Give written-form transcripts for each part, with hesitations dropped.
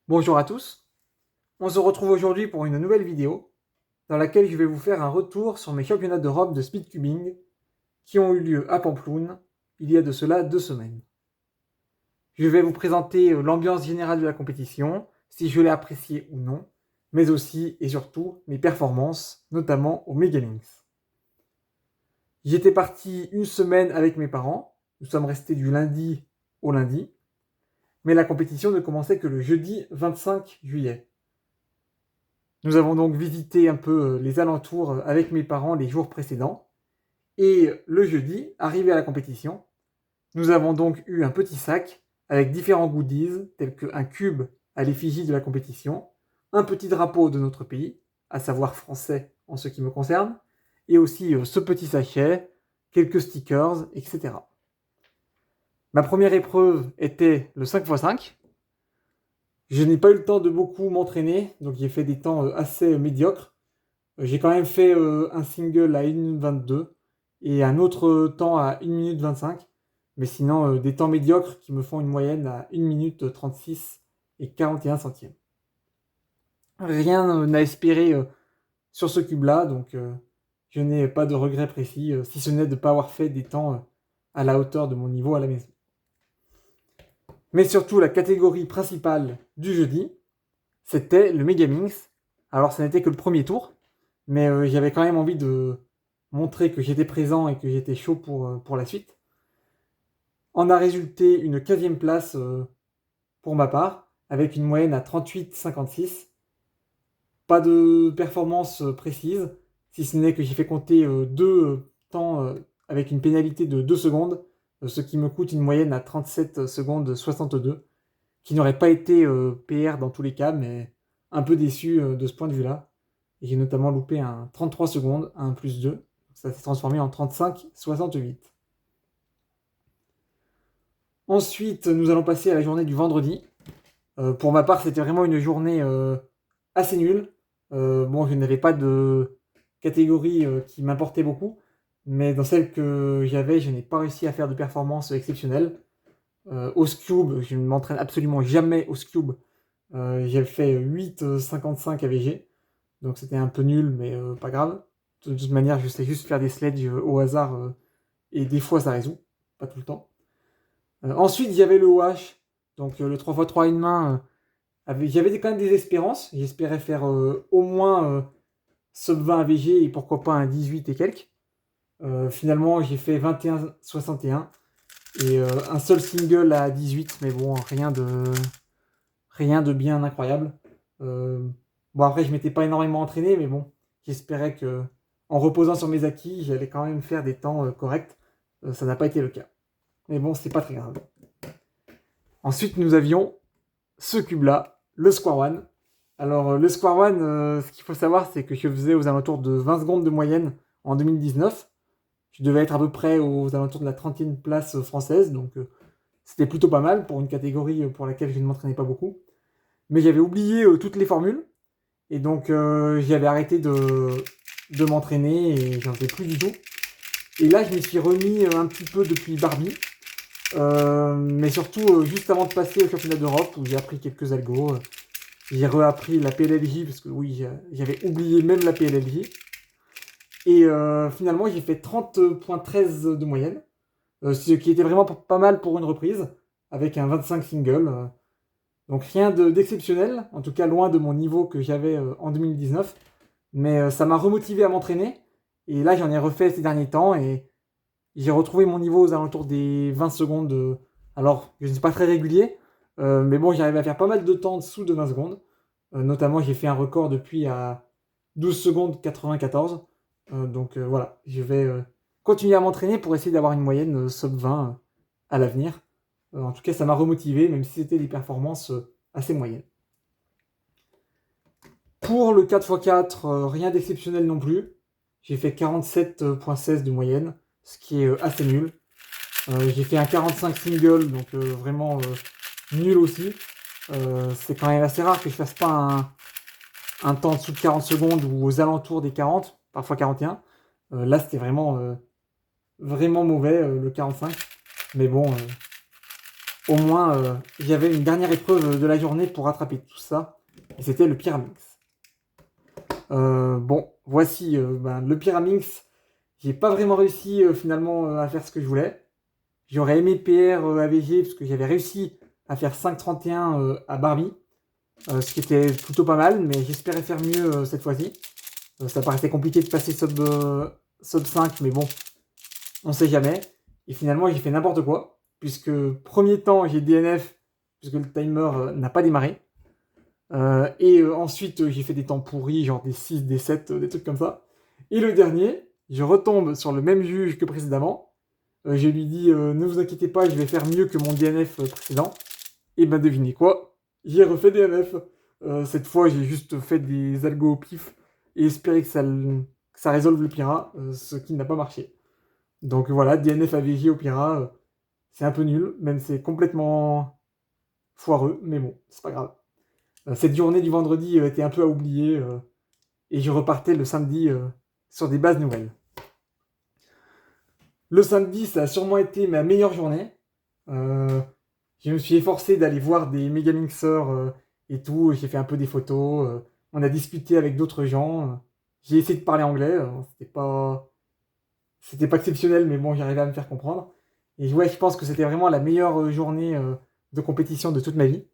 Bonjour à tous, on se retrouve aujourd'hui pour une nouvelle vidéo dans laquelle je vais vous faire un retour sur mes championnats d'Europe de speedcubing qui ont eu lieu à Pampelune il y a de cela 2 semaines. Je vais vous présenter l'ambiance générale de la compétition, si je l'ai appréciée ou non, mais aussi et surtout mes performances, notamment au Megalinks. J'étais parti une semaine avec mes parents, nous sommes restés du lundi au lundi, mais la compétition ne commençait que le jeudi 25 juillet. Nous avons donc visité un peu les alentours avec mes parents les jours précédents. Et le jeudi, arrivé à la compétition, nous avons donc eu un petit sac avec différents goodies, tels qu'un cube à l'effigie de la compétition, un petit drapeau de notre pays, à savoir français en ce qui me concerne, et aussi ce petit sachet, quelques stickers, etc. Ma première épreuve était le 5x5. Je n'ai pas eu le temps de beaucoup m'entraîner, donc j'ai fait des temps assez médiocres. J'ai quand même fait un single à 1 minute 22 et un autre temps à 1 minute 25. Mais sinon, des temps médiocres qui me font une moyenne à 1 minute 36 et 41 centièmes. Rien n'a espéré sur ce cube-là, donc je n'ai pas de regret précis, si ce n'est de ne pas avoir fait des temps à la hauteur de mon niveau à la maison. Mais surtout, la catégorie principale du jeudi, c'était le Megaminx. Alors, ce n'était que le premier tour, mais j'avais quand même envie de montrer que j'étais présent et que j'étais chaud pour la suite. En a résulté une 15e place pour ma part, avec une moyenne à 38,56. Pas de performance précise, si ce n'est que j'ai fait compter deux temps avec une pénalité de 2 secondes, ce qui me coûte une moyenne à 37 secondes 62, qui n'aurait pas été PR dans tous les cas, mais un peu déçu de ce point de vue-là. Et j'ai notamment loupé un 33 secondes, un plus 2. Ça s'est transformé en 35,68. Ensuite, nous allons passer à la journée du vendredi. Pour ma part, c'était vraiment une journée assez nulle. Bon, je n'avais pas de catégorie qui m'importait beaucoup, mais dans celle que j'avais, je n'ai pas réussi à faire de performance exceptionnelle. Au Scube, je ne m'entraîne absolument jamais au Scube. J'ai fait 8,55 AVG, donc c'était un peu nul, mais pas grave. De toute manière, je sais juste faire des sledges au hasard, et des fois ça résout, pas tout le temps. Ensuite, il y avait le OH, donc le 3x3 à une main. J'avais quand même des espérances, j'espérais faire au moins sub 20 AVG et pourquoi pas un 18 et quelques. Finalement, j'ai fait 21,61 et un seul single à 18, mais bon, rien de bien incroyable. Bon, après, je m'étais pas énormément entraîné, mais bon, j'espérais que en reposant sur mes acquis, j'allais quand même faire des temps corrects. Ça n'a pas été le cas. Mais bon, c'est pas très grave. Ensuite, nous avions ce cube-là, le Square One. Alors, le Square One, ce qu'il faut savoir, c'est que je faisais aux alentours de 20 secondes de moyenne en 2019. Je devais être à peu près aux alentours de la 30e place française, donc c'était plutôt pas mal pour une catégorie pour laquelle je ne m'entraînais pas beaucoup. Mais j'avais oublié toutes les formules, et donc j'avais arrêté de m'entraîner et j'en faisais plus du tout. Et là, je m'y suis remis un petit peu depuis Barbie, mais surtout juste avant de passer au championnat d'Europe où j'ai appris quelques algos. J'ai réappris la PLLJ parce que oui, j'avais oublié même la PLLJ. Et finalement, j'ai fait 30,13 de moyenne, ce qui était vraiment pas mal pour une reprise, avec un 25 single. Donc rien d'exceptionnel, en tout cas loin de mon niveau que j'avais en 2019. Mais ça m'a remotivé à m'entraîner. Et là, j'en ai refait ces derniers temps et j'ai retrouvé mon niveau aux alentours des 20 secondes. Alors, je ne suis pas très régulier, mais bon, j'arrive à faire pas mal de temps en dessous de 20 secondes. Notamment, j'ai fait un record depuis à 12 secondes 94. Donc voilà, je vais continuer à m'entraîner pour essayer d'avoir une moyenne sub 20 à l'avenir. En tout cas, ça m'a remotivé, même si c'était des performances assez moyennes. Pour le 4x4, rien d'exceptionnel non plus. J'ai fait 47,16 de moyenne, ce qui est assez nul. J'ai fait un 45 single, donc vraiment nul aussi. C'est quand même assez rare que je fasse pas un temps en dessous de 40 secondes ou aux alentours des 40, parfois 41. Là, c'était vraiment mauvais, le 45. Mais bon, au moins j'avais une dernière épreuve de la journée pour rattraper tout ça. Et c'était le Pyraminx. Bon, voici le Pyraminx. J'ai pas vraiment réussi finalement à faire ce que je voulais. J'aurais aimé PR AVG parce que j'avais réussi à faire 5,31 à Barbie. Ce qui était plutôt pas mal, mais j'espérais faire mieux cette fois-ci. Ça paraissait compliqué de passer sub 5, mais bon, on sait jamais. Et finalement, j'ai fait n'importe quoi, puisque premier temps, j'ai DNF, puisque le timer n'a pas démarré. Ensuite, j'ai fait des temps pourris, genre des 6, des 7, des trucs comme ça. Et le dernier, je retombe sur le même juge que précédemment. Je lui dis, ne vous inquiétez pas, je vais faire mieux que mon DNF précédent. Et ben devinez quoi, j'ai refait DNF. Cette fois, j'ai juste fait des algos au pif et espéré que ça résolve le Pyra, ce qui n'a pas marché. Donc voilà, DNF AVG au Pyra, c'est un peu nul, même c'est complètement foireux, mais bon, c'est pas grave. Cette journée du vendredi était un peu à oublier et je repartais le samedi sur des bases nouvelles. Le samedi, ça a sûrement été ma meilleure journée. Je me suis efforcé d'aller voir des mégamixeurs et tout. J'ai fait un peu des photos. On a discuté avec d'autres gens. J'ai essayé de parler anglais. C'était pas exceptionnel, mais bon, j'arrivais à me faire comprendre. Et ouais, je pense que c'était vraiment la meilleure journée de compétition de toute ma vie.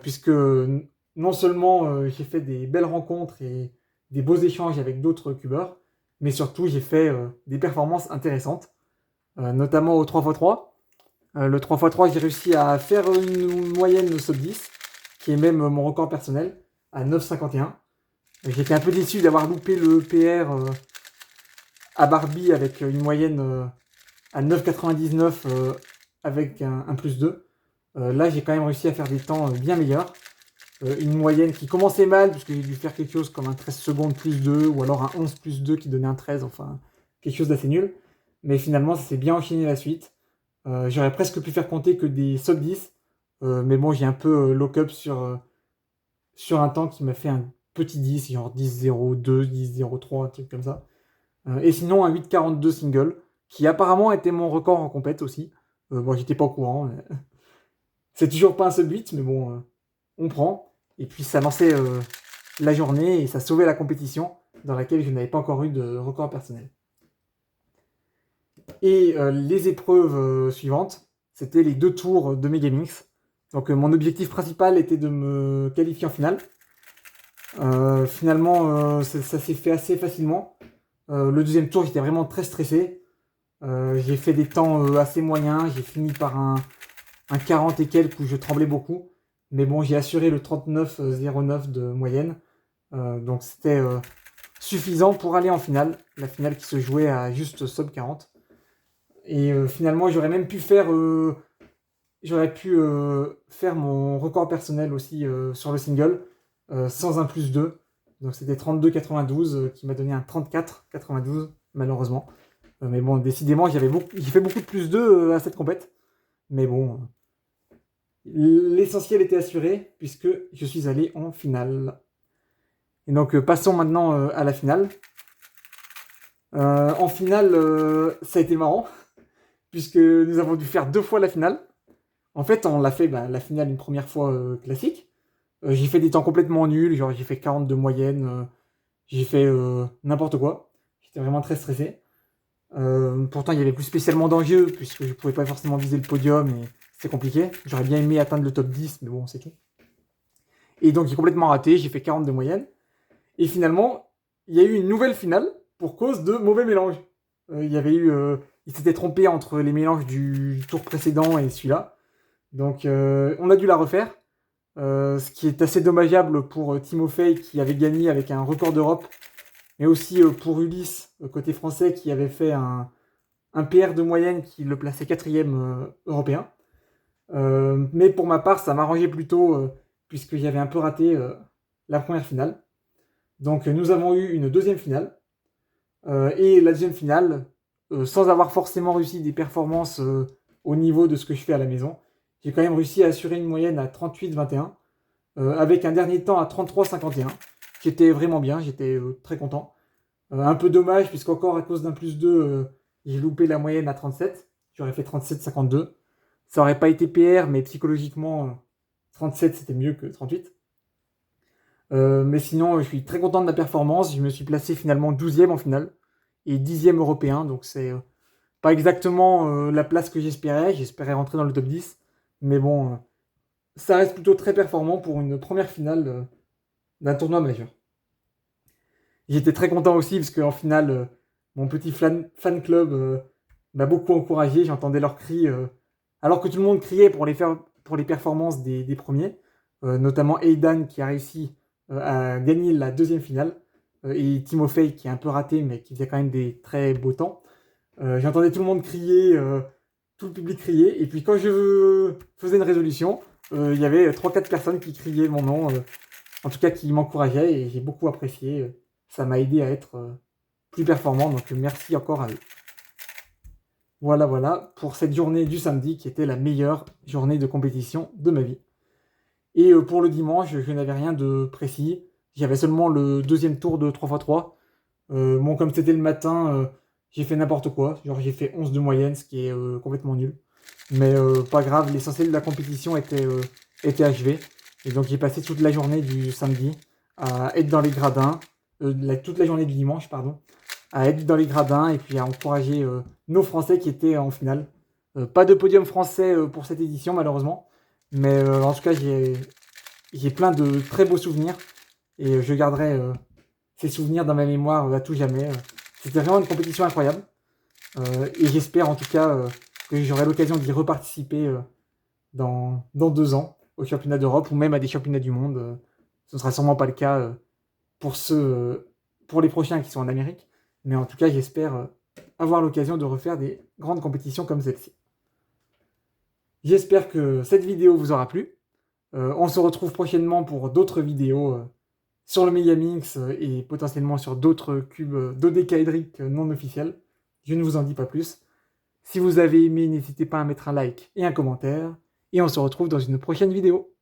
Puisque non seulement j'ai fait des belles rencontres et des beaux échanges avec d'autres cubeurs, mais surtout j'ai fait des performances intéressantes, notamment au 3x3. Le 3x3, j'ai réussi à faire une moyenne sub 10, qui est même mon record personnel, à 9,51. J'étais un peu déçu d'avoir loupé le PR à Barbie avec une moyenne à 9,99 avec un plus 2. Là, j'ai quand même réussi à faire des temps bien meilleurs. Une moyenne qui commençait mal, puisque j'ai dû faire quelque chose comme un 13 secondes plus 2, ou alors un 11 plus 2 qui donnait un 13, enfin, quelque chose d'assez nul. Mais finalement, ça s'est bien enchaîné la suite. J'aurais presque pu faire compter que des sub 10, mais bon, j'ai un peu lock-up sur un temps qui m'a fait un petit 10, genre 10,02, 10,03, un truc comme ça. Et sinon, un 8,42 single, qui apparemment était mon record en compète aussi. Bon, j'étais pas au courant. C'est toujours pas un sub 8, mais bon, on prend. Et puis ça lançait la journée et ça sauvait la compétition dans laquelle je n'avais pas encore eu de record personnel. Et les épreuves suivantes, c'était les 2 tours de Megamix. Donc mon objectif principal était de me qualifier en finale. Finalement, ça s'est fait assez facilement. Le deuxième tour, j'étais vraiment très stressé. J'ai fait des temps assez moyens. J'ai fini par un 40 et quelques où je tremblais beaucoup. Mais bon, j'ai assuré le 39,09 de moyenne. Donc c'était suffisant pour aller en finale. La finale qui se jouait à juste sub 40. Et finalement, j'aurais pu faire mon record personnel aussi sur le single sans un plus 2. Donc c'était 32,92 qui m'a donné un 34,92 malheureusement. Mais bon, décidément, j'ai fait beaucoup de plus 2 à cette compète. Mais bon, l'essentiel était assuré puisque je suis allé en finale. Et donc passons maintenant à la finale. En finale, ça a été marrant puisque nous avons dû faire 2 fois la finale. En fait, on l'a fait la finale une première fois classique. J'ai fait des temps complètement nuls, genre j'ai fait 40 de moyenne, j'ai fait n'importe quoi. J'étais vraiment très stressé. Pourtant, il y avait plus spécialement d'enjeux, puisque je pouvais pas forcément viser le podium et c'était compliqué. J'aurais bien aimé atteindre le top 10, mais bon, c'est tout. Et donc j'ai complètement raté, j'ai fait 40 de moyenne. Et finalement, il y a eu une nouvelle finale pour cause de mauvais mélange. Il s'était trompé entre les mélanges du tour précédent et celui-là. Donc on a dû la refaire. Ce qui est assez dommageable pour Timofey qui avait gagné avec un record d'Europe, mais aussi pour Ulysse, côté français, qui avait fait un PR de moyenne qui le plaçait 4ème européen. Mais pour ma part, ça m'arrangeait plutôt, puisque j'avais un peu raté la première finale. Donc nous avons eu une deuxième finale. Et la deuxième finale, sans avoir forcément réussi des performances au niveau de ce que je fais à la maison, j'ai quand même réussi à assurer une moyenne à 38,21, avec un dernier temps à 33,51, qui était vraiment bien, j'étais très content. Un peu dommage, puisqu'encore à cause d'un plus 2, j'ai loupé la moyenne à 37, j'aurais fait 37,52. Ça aurait pas été PR, mais psychologiquement, 37 c'était mieux que 38. Mais sinon, je suis très content de ma performance. Je me suis placé finalement 12e en finale et 10e européen. Donc c'est pas exactement la place que j'espérais. J'espérais rentrer dans le top 10. Mais bon, ça reste plutôt très performant pour une première finale d'un tournoi majeur. J'étais très content aussi parce qu'en finale, mon petit fan club m'a beaucoup encouragé. J'entendais leurs cris alors que tout le monde criait pour les performances des premiers, notamment Aidan qui a réussi à gagner la deuxième finale et Timofey qui est un peu raté mais qui faisait quand même des très beaux temps. J'entendais tout le monde crier, tout le public crier et puis quand je faisais une résolution, il y avait 3-4 personnes qui criaient mon nom, en tout cas qui m'encourageaient et j'ai beaucoup apprécié. Ça m'a aidé à être plus performant, donc merci encore à eux. Voilà pour cette journée du samedi qui était la meilleure journée de compétition de ma vie. Et pour le dimanche, je n'avais rien de précis. J'avais seulement le deuxième tour de 3x3. Bon, comme c'était le matin, j'ai fait n'importe quoi. Genre j'ai fait 11 de moyenne, ce qui est complètement nul. Mais pas grave, l'essentiel de la compétition était achevé. Et donc j'ai passé toute la journée du samedi à être dans les gradins, toute la journée du dimanche, pardon, à être dans les gradins et puis à encourager nos Français qui étaient en finale. Pas de podium français pour cette édition malheureusement, mais en tout cas j'ai plein de très beaux souvenirs et je garderai ces souvenirs dans ma mémoire à tout jamais. C'était vraiment une compétition incroyable et j'espère en tout cas que j'aurai l'occasion d'y reparticiper dans 2 ans aux championnats d'Europe ou même à des championnats du monde. Ce ne sera sûrement pas le cas pour les prochains qui sont en Amérique. Mais en tout cas, j'espère avoir l'occasion de refaire des grandes compétitions comme celle-ci. J'espère que cette vidéo vous aura plu. On se retrouve prochainement pour d'autres vidéos sur le Megamix et potentiellement sur d'autres cubes dodécaédriques non officiels. Je ne vous en dis pas plus. Si vous avez aimé, n'hésitez pas à mettre un like et un commentaire. Et on se retrouve dans une prochaine vidéo.